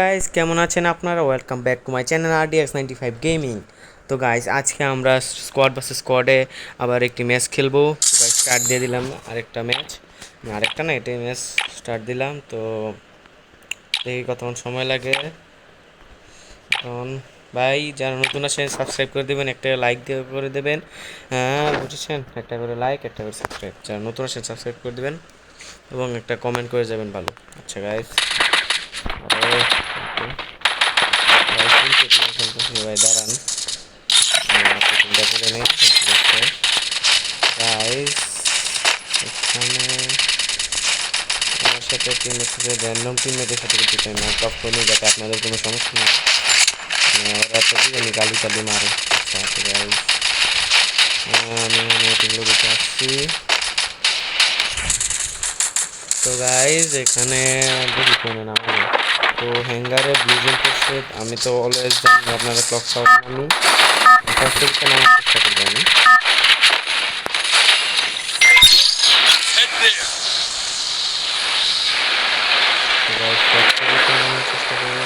Guys কেমন আছেন আপনারা? Welcome back to my channel RDX95 gaming. তো গাইস আজকে আমরা স্কোয়াড ভার্সেস স্কোয়াডে আবার একটি ম্যাচ খেলবো। তো গাইস স্টার্ট দিয়ে দিলাম আরেকটা ম্যাচ, আরেকটা না এটাই ম্যাচ স্টার্ট দিলাম। তো দেখি কতক্ষণ সময় লাগে। তখন ভাই যারা নতুন আছেন সাবস্ক্রাইব করে দেবেন, একটা লাইক দিয়ে করে দেবেন। হ্যাঁ বুঝেছেন, একটা করে লাইক একটা করে সাবস্ক্রাইব। যারা নতুন আছেন সাবস্ক্রাইব করে দেবেন এবং একটা কমেন্ট করে যাবেন ভালো। আচ্ছা গাইস, ভাই দাঁড়ান, চিন্তা করে নেই। গাইস এখানে আমার সাথে টিম এসেছে, র্যান্ডম টিমমেটের সাথে করতে চাই না, টপ করে যাতে আপনাদের কোনো সমস্যা না হয়। ওরা তো কি জানি গালি টালি মারে। আচ্ছা আচ্ছা গাইস, আমি মিটিংগুলো দিতে আসছি। তো গাইস এখানে দেখি ফোনে না তো হ্যাঙ্গারে ব্লুজেন করছে। আমি তো অলওয়েজ জানি আপনারা ক্লক টাওয়ার নামি ফার্স্ট থেকে নামার চেষ্টা করবো আমি। তো গাইস ফার্স্ট থেকে নামার চেষ্টা করবো।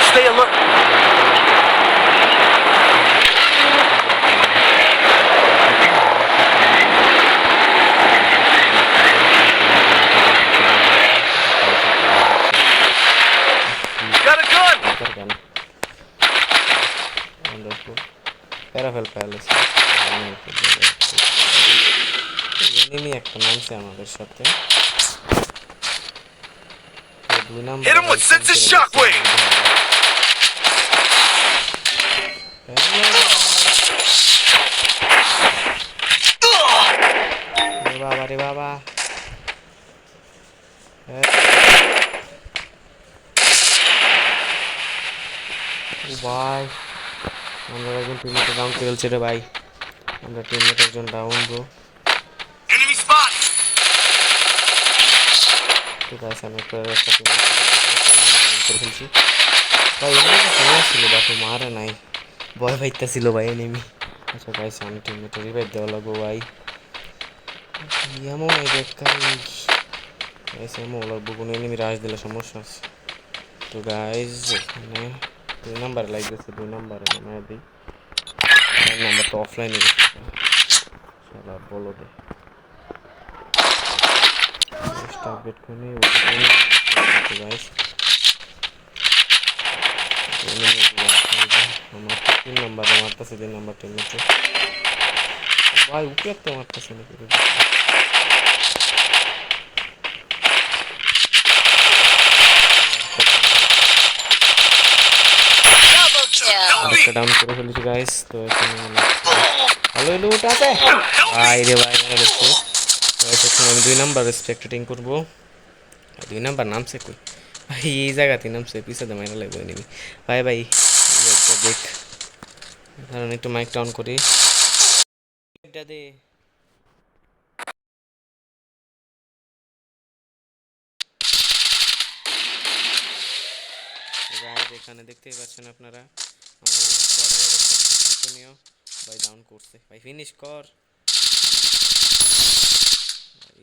Stay alert. Got a gun. প্যারাফেল প্যালেস এনিমি একটা নামছে আমাদের সাথে। দুই number Hit him with senses shockwave. বাবা রে বাবা, ভাই আমরা একজন টিমমেট ডাউন খেলছে রে ভাই, আমরা টিমমেট একজন ডাউন ব্রো। Enemy spot. ঠিক আছে আমি একটা টিমমেট করে ফেলছি ভাই। এনিমি সময় ছিল বাপু, মারে নাই, ভয় পাইতা ছিল ভাই এনিমি। আচ্ছা গাইস আমি টিমমেটে রিভাইভ দেওয়া লাগবো ভাই। এমন এই বেকার গাইস এমন লাগবো, কোনো এনিমি রাশ দিলে সমস্যা আছে। তো গাইস এখানে 2 নাম্বার লাগতেছে, 2 নাম্বারে নামায় দিই। নাম্বারটা অফলাইনে গেছে শালা বলো দে আপডেট করে নিই। গাইস আমার 3 নাম্বারে মারতেছে, 3 নাম্বার টিমমেটে ভাই উঠে একটা মারতেছে নাকি। একটা ডাউন করে ফেলেছি গাইস। তো এখানে হ্যালো হ্যালো উঠে আছে ভাই রে ভাই, মেরে দেখছি গাইস। এখন আমি 2 নাম্বার স্পেক্টেটিং করবো। 2 নাম্বার নামছে কই ভাই? এই জায়গাতেই নামছে, পিছাতে মাইরা লাগবে এনিমি ভাই। ভাই দেখ, কারণ একটু মাইকটা অন করি। এটা দে গাইস, এখানে দেখতেই পাচ্ছেন আপনারা আমাদের স্কোয়াডের অবস্থা শোচনীয় ভাই। ডাউন করছে ভাই, ফিনিশ কর ভাই।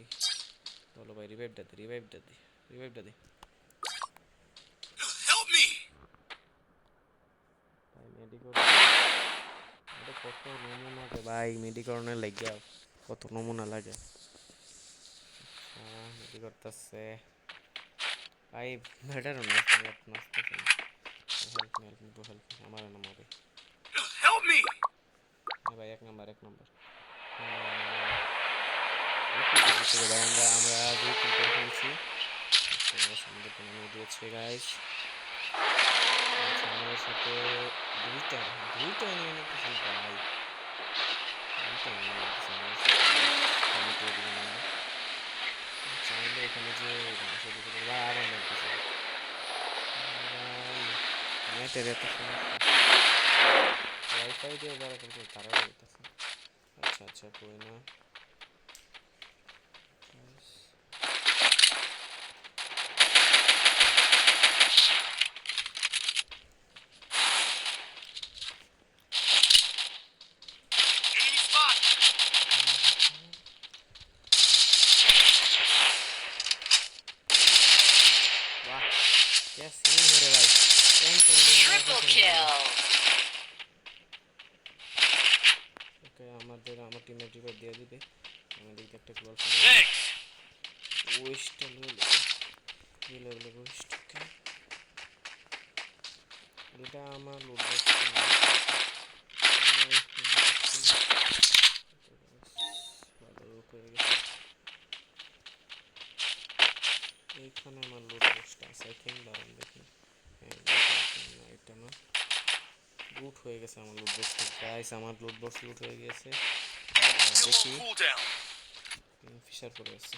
বলো ভাই রিভাইভটা দে, রিভাইভটা দে, রিভাইভটা দে Help me. ভাই। মেডিকল এটা কত নমুনা রে ভাই, মেডিকরণের লাগিয়া কত নমুনা লাগে। মেডি করতেছে ভাই, বেটারও না নাচতেছে না। Help me help me bro, help me, আমার না মারে Help me. ভাই। 1 নাম্বার 1 নাম্বার ভাই। আমরা আমরা 2 কিল করে ফেলছি। আমাদের কোনো দিয়েছে গাইস। আমাদের সাথে দুইটা দুইটা এনিমি নিতেছে ভাই, দুইটা এনিমি নিতেছে আমাদের সাথে। আমি তো এদিকে না চাইলে এখানে যে ভাই আবার নিতেছে ভাই। নেটের এত সমস্যা, ওয়াইফাই দিয়ে যারা কিন্তু তারাও হইতেছে। আচ্ছা আচ্ছা কই না রিভাইভ দিয়ে দিবে আমাদের একটা গ্লোয়াল Thanks. ওয়েস্টটা লেভেলের ওয়েস্ট এটা আমার লোড বক্স ভালো হয়ে গেছে এইখানে আমার লোড বক্সটা আছে আই থিঙ্ক দাঁড়ান দেখি এটা না লুট হয়ে গেছে আমার লুট বক্স গাইস আমার লুট বক্স লুট হয়ে গেছে Still দেখি on cooldown. ফিশার করে আছে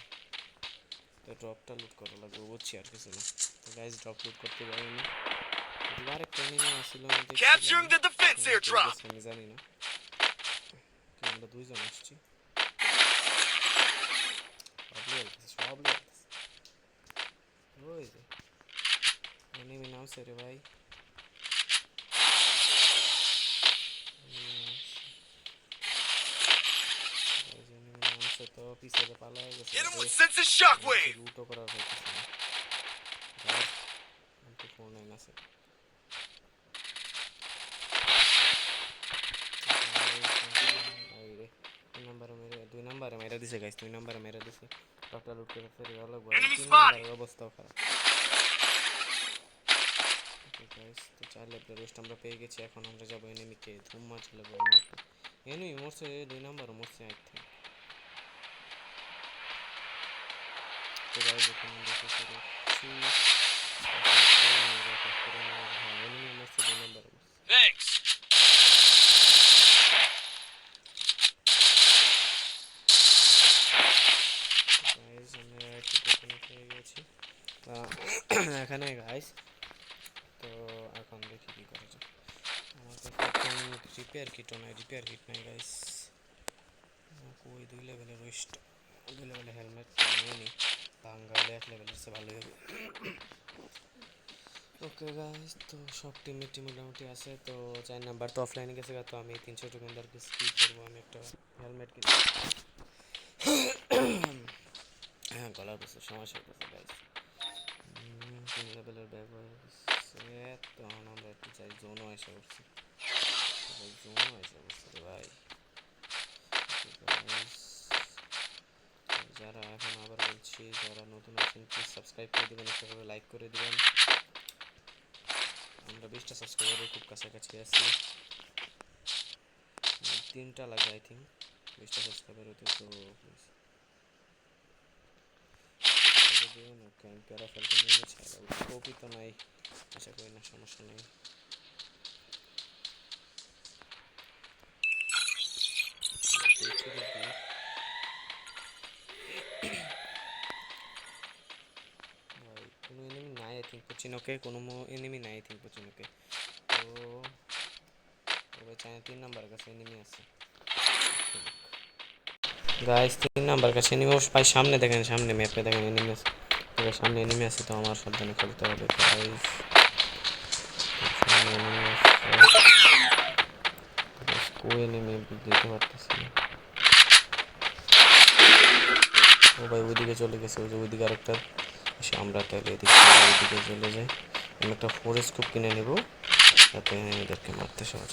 তো ড্রপটা লুট করা লাগবে বুঝছি আর কিছু না তো গাইস ড্রপ লুট করতে পারিনি আরেকটা এনিমি আসছিল আমি Capturing the defense airdrop. আমি জানি না আমরা দুইজন আসছি সব ওই যে এনিমি নামছে রে ভাই তো পিছনে পালায় গেছে Hit him with senses shockwave. লুটও করার হইতেছে না তো ফোন নাই আছে দুই নাম্বারে মেরে দিছে গাইস 2 নাম্বারে মেরে দিছে ডক্টর লুট করে ফের ভালো গো 3 নাম্বারের অবস্থা খারাপ ওকে গাইস তো 4 লেভেলের রোস্ট আমরা পেয়ে গেছি এখন আমরা যাব এনিমিকে ধুম মারতে মারতে এনিমি মরছে 2 নাম্বার মরছে আই থিং তো গাইস এখন আমরা দেখতে পাচ্ছি এনিমি মরছে 2 নাম্বার Thanks. গাইস আমরা একটু কোনে পেয়ে গেছি এখানে গাইস তো এখন দেখি কি করা যায় আমার কাছে রিপেয়ার কিট নাই গাইস কই 2 লেভেলের ওয়েস্ট 2 লেভেলের হেলমেট নিয়ে নি বাঙ্গালে 1 লেভেলের সে ভালো হবে ওকে গাইস তো সব টিমে মোটামুটি আছে তো 4 নাম্বার তো অফলাইনে গেছে তো আমি 300 দোকানদার কি করব আমি একটা হেলমেট কিনব হ্যাঁ গলার বসে সমস্যা হচ্ছে গাইস 3 লেভেলের ব্যাগ হয়ে গেছে তো আমরা একটু চাই জোনও এসে করছি ভাই যারা এখন আবার বলছি যারা নতুন আছেন প্লিজ সাবস্ক্রাইব করে দিবেন একটা করে লাইক করে দিবেন আমরা 20টা সাবস্ক্রাইবারের খুব কাছাকাছি আছি 3টা লাগে আই থিঙ্ক 20টা সাবস্ক্রাইবার হতে তো প্লিজ দিন ওকে আমি প্যারা ফেলতে নিয়ে ছাড়া কপি তো নাই আশা করি না সমস্যা নেই কোনো এনিমি নাই আই থিঙ্ক পচিনোকে কোনো এনিমি নাই আই থিঙ্ক পচিনোকে তো তবে চায়না 3 নাম্বার কাছে এনিমি আছে গাইস 3 নাম্বার কাছে এনিমি ভাই সামনে দেখেন সামনে ম্যাপে দেখেন এনিমি আছে তবে সামনে এনিমি আছে তো আমার সাবধানে খেলতে হবে গাইস সামনে এনিমি আছে কোই এনিমি দিতে পারতেছি না ও ভাই ওইদিকে চলে গেছে ওইদিকে আরেকটা এসে আমরা তাহলে ওইদিকে চলে যাই আমি একটা ফোরেস্ট স্কোপ কিনে নেব যাতে এদেরকে মারতে সহজ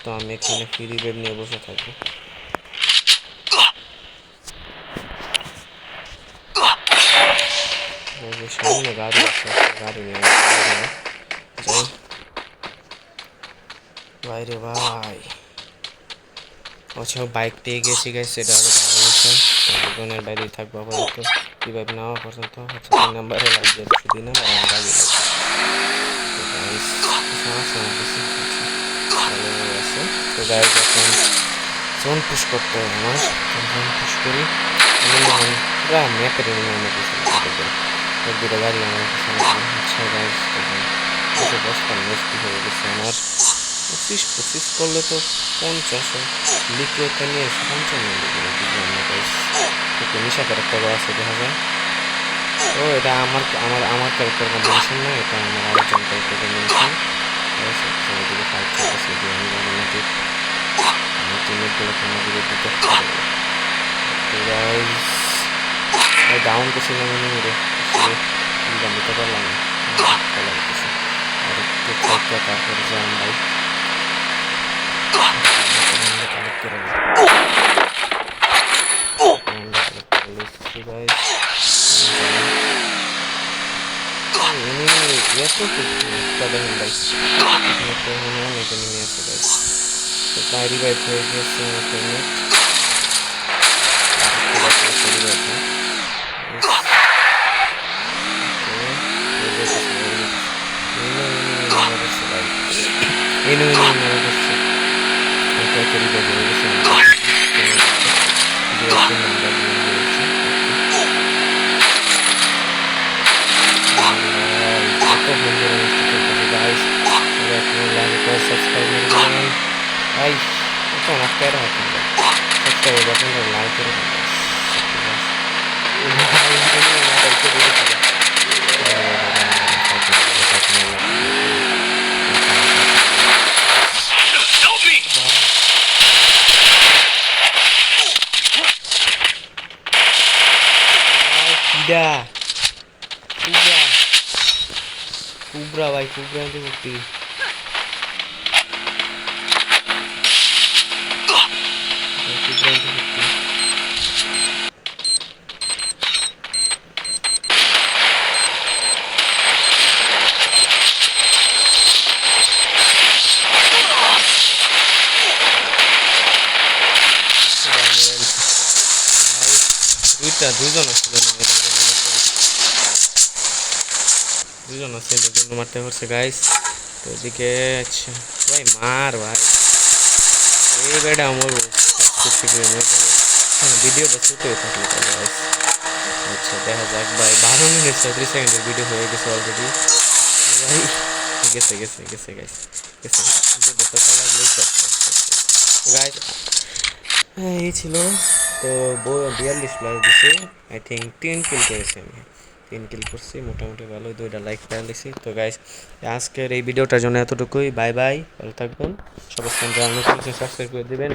তো আমি এখানে ফ্রি রিভাইভ নিয়ে বসে থাকবো সামনে গাড়ি আছে গাড়ি নিয়ে যাই বাইরে ভাই আচ্ছা বাইক পেয়ে গেছি গাইস সেটা আরো ভালো হচ্ছে জনের বাইরে থাকবো আপাতত রিভাইভ নেওয়া পর্যন্ত হচ্ছে 3 নাম্বারে লাগবে 2 নাম্বার আর গাড়ি লাগবে তো গাইস সমস্যা আছে তো গাইস এখন জোন পুশ করতে হবে আমার জোন পুশ করি পুরো ম্যাপের এনিমি আমার পিছনে এক দুটো গাড়ি আমার পিছনে আচ্ছা গাইস তো বসটা নষ্ট হয়ে গেছে আমার 25 করলে তো 50 লিকুইডটা নিয়ে 55 লিকুইড গাইস একটু নিশা ক্যারেক্টার আছে দেখা যায় ও এটা আমার ক্যারেক্টার কম্বিনেশন না এটা আমার আরেকজন ক্যারেক্টার কম্বিনেশন গাইস এদিকে ফাইট চলতেছে যে আমি জানি নাকি আমার টিমমেটগুলো কেন বিরুদ্ধে দিতে পারে তো গাইস ডাউন করছিলাম আমি রে আসলে নিতে পারলাম না লাগতেছে আর একটু খাইতে তারপরে যান ভাই কালেক্ট করে guys ini ya tuh kita dengan guys kita hanya ini ya guys kita revive lagi semua temen kita selesai revive ya ini kita revive lagi semua dia pun guys subscribe मेरे channel भाई तो ना कर रहा था subscribe button को like करो Help me! tidak Kubra भाई Kubra itu bukti Kubra itu bukti দুইজন আছে দুজন মারতে পারছে গাইস তো এদিকে আচ্ছা ভাই মার ভাই এই বেটা আমার ভিডিওটা ছোট হয়ে থাকলো গাইস আচ্ছা দেখা যাক ভাই 12 মিনিট 34 সেকেন্ডের ভিডিও হয়ে গেছে অলরেডি ভাই গেছে গাইস গেছে দেখো চালালেই গাইস এই ছিল তো 42 প্লাস দিছে আই থিঙ্ক 3 কিল করেছি আমি 3 কিল করছি মোটামুটি ভালো 2টা লাইক পেয়ে দিছি তো গাইস আজকের এই ভিডিওটার জন্য এতটুকুই বাই বাই ভালো থাকবেন সবার সঙ্গে সাবস্ক্রাইব করে দিবেন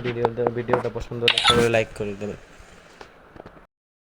ভিডিওটা পছন্দ হলে লাইক করে দেবেন